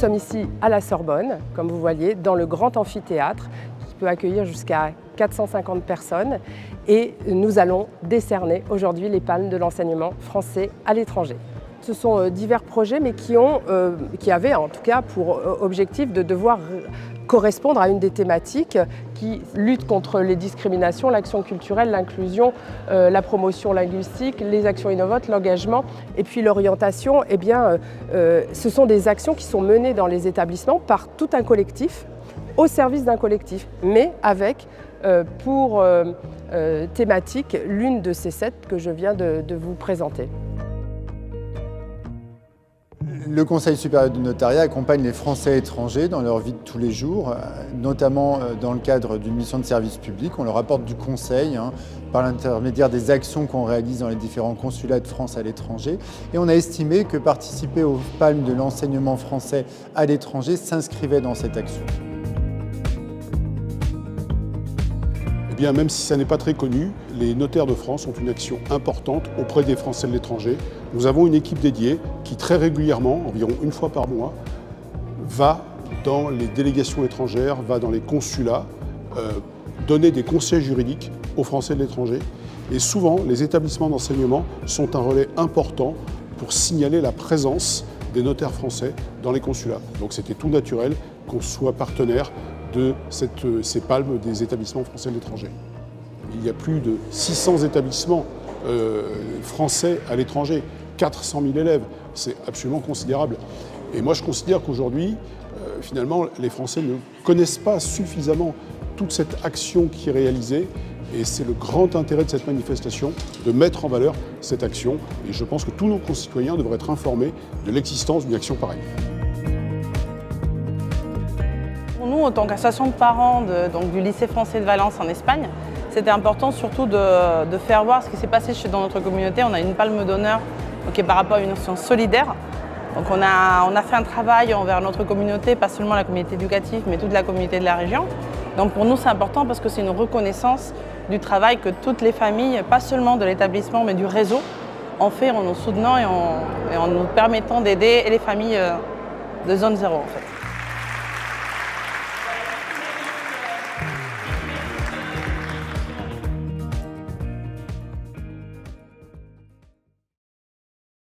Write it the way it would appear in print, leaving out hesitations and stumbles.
sommes ici à la Sorbonne, comme vous voyez, dans le grand amphithéâtre qui peut accueillir jusqu'à 450 personnes et nous allons décerner aujourd'hui les palmes de l'enseignement français à l'étranger. Ce sont divers projets mais qui avaient en tout cas pour objectif de devoir correspondre à une des thématiques qui lutte contre les discriminations, l'action culturelle, l'inclusion, la promotion linguistique, les actions innovantes, l'engagement et puis l'orientation. Eh bien, ce sont des actions qui sont menées dans les établissements par tout un collectif, au service d'un collectif, mais avec pour thématique l'une de ces 7 que je viens de vous présenter. Le Conseil supérieur du notariat accompagne les Français étrangers dans leur vie de tous les jours, notamment dans le cadre d'une mission de service public. On leur apporte du conseil par l'intermédiaire des actions qu'on réalise dans les différents consulats de France à l'étranger. Et on a estimé que participer aux palmes de l'enseignement français à l'étranger s'inscrivait dans cette action. Eh bien, même si ça n'est pas très connu, les notaires de France ont une action importante auprès des Français de l'étranger. Nous avons une équipe dédiée qui très régulièrement, environ une fois par mois, va dans les délégations étrangères, va dans les consulats, donner des conseils juridiques aux Français de l'étranger. Et souvent, les établissements d'enseignement sont un relais important pour signaler la présence des notaires français dans les consulats. Donc c'était tout naturel qu'on soit partenaire de ces palmes des établissements français de l'étranger. Il y a plus de 600 établissements français à l'étranger, 400 000 élèves, c'est absolument considérable. Et moi je considère qu'aujourd'hui, finalement, les Français ne connaissent pas suffisamment toute cette action qui est réalisée et c'est le grand intérêt de cette manifestation de mettre en valeur cette action et je pense que tous nos concitoyens devraient être informés de l'existence d'une action pareille. Pour nous, en tant qu'association de parents du lycée français de Valence en Espagne, c'était important surtout de faire voir ce qui s'est passé dans notre communauté. On a une palme d'honneur qui est par rapport à une action solidaire. Donc on a fait un travail envers notre communauté, pas seulement la communauté éducative, mais toute la communauté de la région. Donc pour nous, c'est important parce que c'est une reconnaissance du travail que toutes les familles, pas seulement de l'établissement, mais du réseau, ont fait en nous soutenant et en nous permettant d'aider les familles de zone zéro en fait.